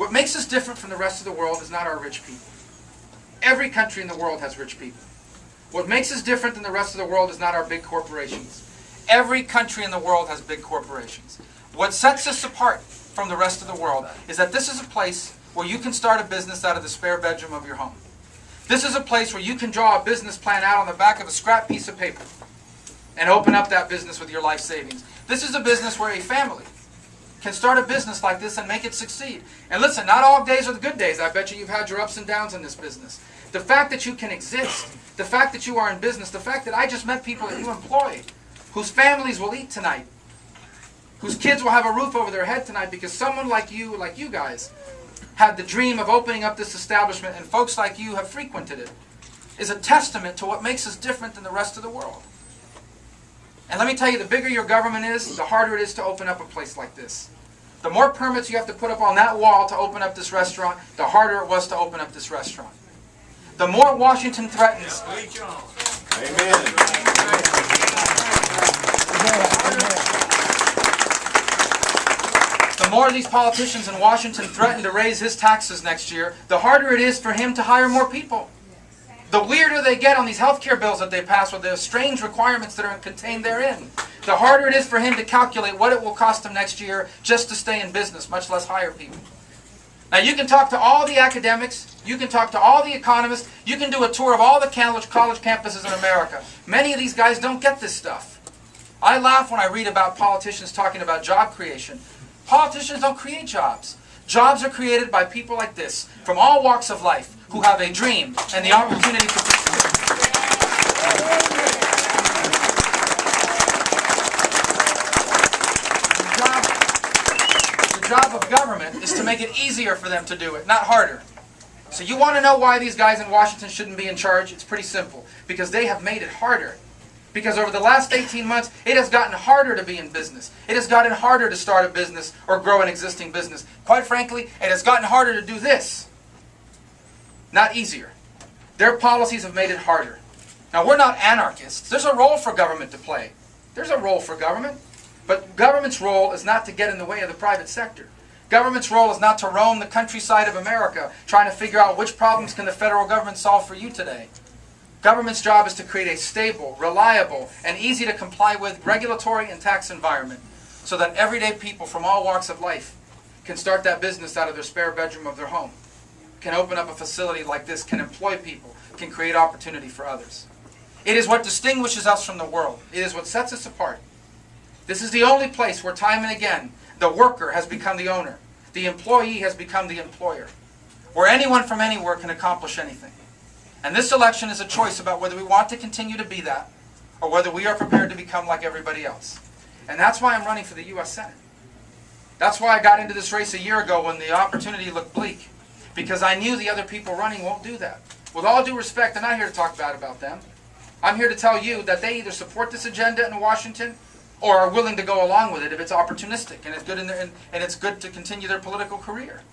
What makes us different from the rest of the world is not our rich people. Every country in the world has rich people. What makes us different than the rest of the world is not our big corporations. Every country in the world has big corporations. What sets us apart from the rest of the world is that this is a place where you can start a business out of the spare bedroom of your home. This is a place where you can draw a business plan out on the back of a scrap piece of paper and open up that business with your life savings. This is a business where a family can start a business like this and make it succeed. And listen, not all days are the good days. I bet you've had your ups and downs in this business. The fact that you can exist, the fact that you are in business, the fact that I just met people that you employ, whose families will eat tonight, whose kids will have a roof over their head tonight because someone like you guys, had the dream of opening up this establishment and folks like you have frequented it, is a testament to what makes us different than the rest of the world. And let me tell you, the bigger your government is, the harder it is to open up a place like this. The more permits you have to put up on that wall to open up this restaurant, the harder it was to open up this restaurant. The more Washington threatens... Amen. The more these politicians in Washington threaten to raise his taxes next year, the harder it is for him to hire more people. The weirder they get on these health care bills that they pass with the strange requirements that are contained therein, the harder it is for him to calculate what it will cost him next year just to stay in business, much less hire people. Now you can talk to all the academics, you can talk to all the economists, you can do a tour of all the college campuses in America. Many of these guys don't get this stuff. I laugh when I read about politicians talking about job creation. Politicians don't create jobs. Jobs are created by people like this, from all walks of life, who have a dream and the opportunity to pursue it. The job of government is to make it easier for them to do it, not harder. So you want to know why these guys in Washington shouldn't be in charge? It's pretty simple. Because they have made it harder. Because over the last 18 months, it has gotten harder to be in business. It has gotten harder to start a business or grow an existing business. Quite frankly, it has gotten harder to do this. Not easier. Their policies have made it harder. Now, we're not anarchists. There's a role for government to play. There's a role for government. But government's role is not to get in the way of the private sector. Government's role is not to roam the countryside of America trying to figure out which problems can the federal government solve for you today. Government's job is to create a stable, reliable, and easy to comply with regulatory and tax environment so that everyday people from all walks of life can start that business out of their spare bedroom of their home, can open up a facility like this, can employ people, can create opportunity for others. It is what distinguishes us from the world. It is what sets us apart. This is the only place where time and again the worker has become the owner, the employee has become the employer, where anyone from anywhere can accomplish anything. And this election is a choice about whether we want to continue to be that or whether we are prepared to become like everybody else. And that's why I'm running for the U.S. Senate. That's why I got into this race a year ago when the opportunity looked bleak. Because I knew the other people running won't do that. With all due respect, I'm not here to talk bad about them. I'm here to tell you that they either support this agenda in Washington or are willing to go along with it if it's opportunistic and it's good and it's good to continue their political career.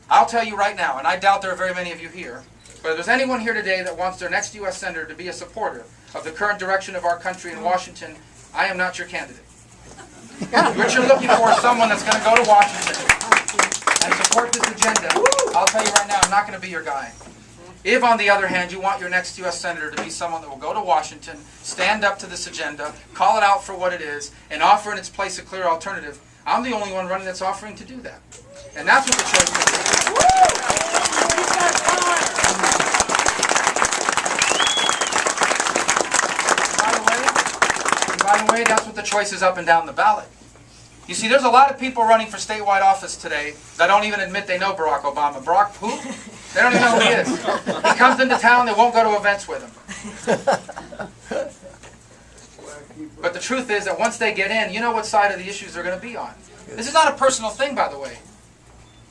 I'll tell you right now, and I doubt there are very many of you here, but if there's anyone here today that wants their next U.S. Senator to be a supporter of the current direction of our country in Washington, I am not your candidate. What you're looking for is someone that's going to go to Washington and support this agenda. I'll tell you right now, I'm not going to be your guy. If, on the other hand, you want your next U.S. Senator to be someone that will go to Washington, stand up to this agenda, call it out for what it is, and offer in its place a clear alternative, I'm the only one running that's offering to do that. And that's what the choice is. By the way, that's what the choice is up and down the ballot. You see, there's a lot of people running for statewide office today that don't even admit they know Barack Obama. Barack who? They don't even know who he is. He comes into town, they won't go to events with him. But the truth is that once they get in, you know what side of the issues they're going to be on. This is not a personal thing, by the way.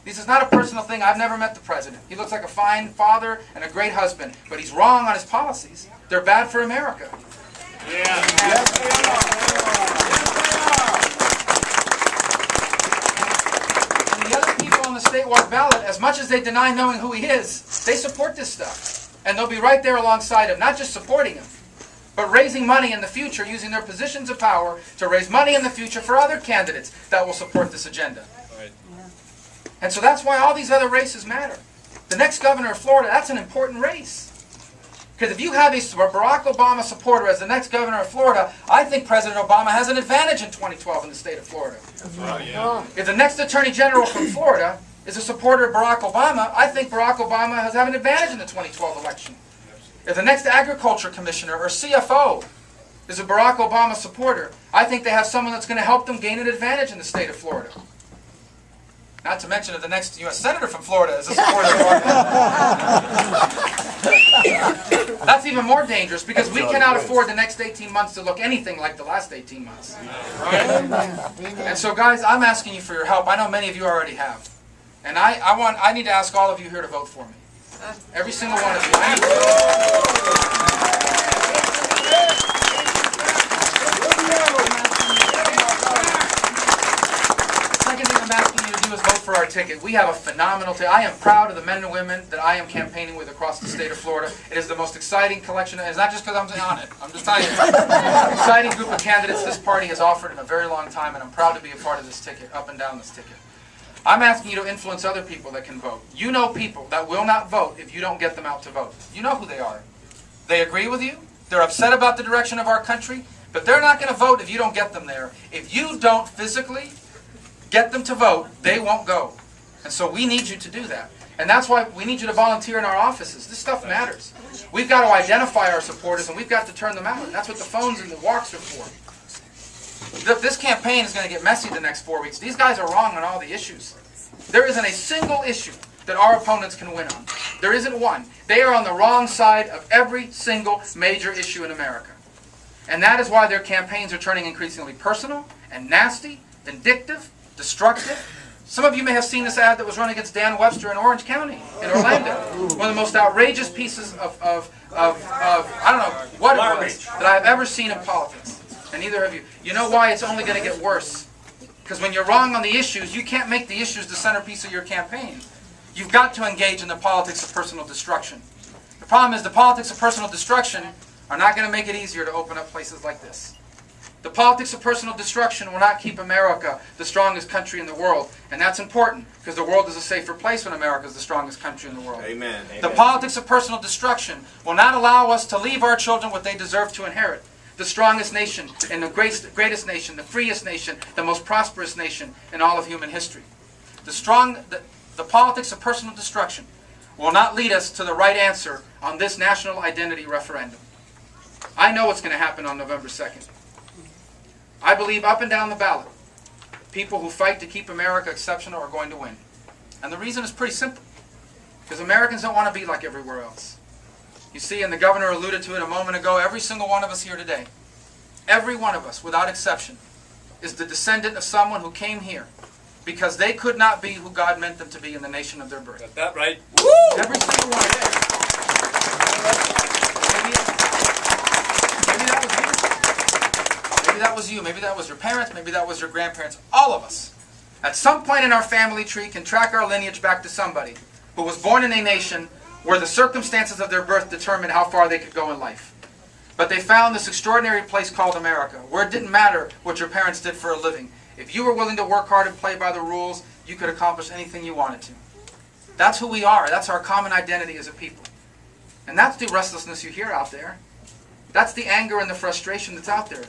This is not a personal thing. I've never met the president. He looks like a fine father and a great husband, but he's wrong on his policies. They're bad for America. Yeah. Yes, they are. And the other people on the statewide ballot, as much as they deny knowing who he is, they support this stuff. And they'll be right there alongside him, not just supporting him, but raising money in the future, using their positions of power to raise money in the future for other candidates that will support this agenda. Right. And so that's why all these other races matter. The next governor of Florida, that's an important race. Because if you have a Barack Obama supporter as the next governor of Florida, I think President Obama has an advantage in 2012 in the state of Florida. That's right, yeah. If the next Attorney General from Florida is a supporter of Barack Obama, I think Barack Obama has an advantage in the 2012 election. If the next Agriculture Commissioner or CFO is a Barack Obama supporter, I think they have someone that's going to help them gain an advantage in the state of Florida. Not to mention if the next U.S. Senator from Florida is a supporter of Barack Obama. That's even more dangerous because we cannot afford the next 18 months to look anything like the last 18 months. And so guys, I'm asking you for your help. I know many of you already have. And I need to ask all of you here to vote for me. Every single one of you. Second thing I'm asking you to do is vote for our ticket. We have a phenomenal ticket. I am proud of the men and women that I am campaigning with across the state of Florida. It is the most exciting collection. It's not just because I'm on it. I'm just telling you. It's an exciting group of candidates this party has offered in a very long time, and I'm proud to be a part of this ticket, up and down this ticket. I'm asking you to influence other people that can vote. You know people that will not vote if you don't get them out to vote. You know who they are. They agree with you. They're upset about the direction of our country, but they're not going to vote if you don't get them there. If you don't physically get them to vote, they won't go. And so we need you to do that. And that's why we need you to volunteer in our offices. This stuff matters. We've got to identify our supporters, and we've got to turn them out. And that's what the phones and the walks are for. This campaign is going to get messy the next 4 weeks. These guys are wrong on all the issues. There isn't a single issue that our opponents can win on. There isn't one. They are on the wrong side of every single major issue in America. And that is why their campaigns are turning increasingly personal and nasty, vindictive, destructive. Some of you may have seen this ad that was run against Dan Webster in Orange County, in Orlando. One of the most outrageous pieces of I don't know what it was, that I have ever seen in politics. And neither have you. You know why it's only going to get worse? Because when you're wrong on the issues, you can't make the issues the centerpiece of your campaign. You've got to engage in the politics of personal destruction. The problem is the politics of personal destruction are not going to make it easier to open up places like this. The politics of personal destruction will not keep America the strongest country in the world. And that's important, because the world is a safer place when America is the strongest country in the world. Amen. The politics of personal destruction will not allow us to leave our children what they deserve to inherit. The strongest nation and the greatest nation, the freest nation, the most prosperous nation in all of human history. The politics of personal destruction will not lead us to the right answer on this national identity referendum. I know what's going to happen on November 2nd. I believe up and down the ballot, people who fight to keep America exceptional are going to win. And the reason is pretty simple. Because Americans don't want to be like everywhere else. You see, and the governor alluded to it a moment ago, every single one of us here today, every one of us, without exception, is the descendant of someone who came here because they could not be who God meant them to be in the nation of their birth. Got that right? Woo! Every single one of them. Maybe that was you. Maybe that was you. Maybe that was your parents. Maybe that was your grandparents. All of us, at some point in our family tree, can track our lineage back to somebody who was born in a nation where the circumstances of their birth determined how far they could go in life. But they found this extraordinary place called America, where it didn't matter what your parents did for a living. If you were willing to work hard and play by the rules, you could accomplish anything you wanted to. That's who we are. That's our common identity as a people. And that's the restlessness you hear out there. That's the anger and the frustration that's out there.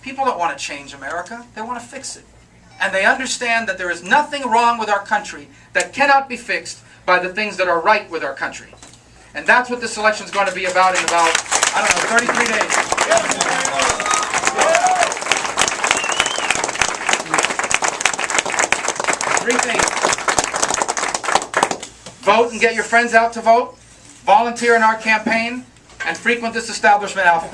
People don't want to change America. They want to fix it. And they understand that there is nothing wrong with our country that cannot be fixed by the things that are right with our country. And that's what this election is going to be about in about, I don't know, 33 days. Three things. Vote and get your friends out to vote. Volunteer in our campaign. And frequent this establishment office.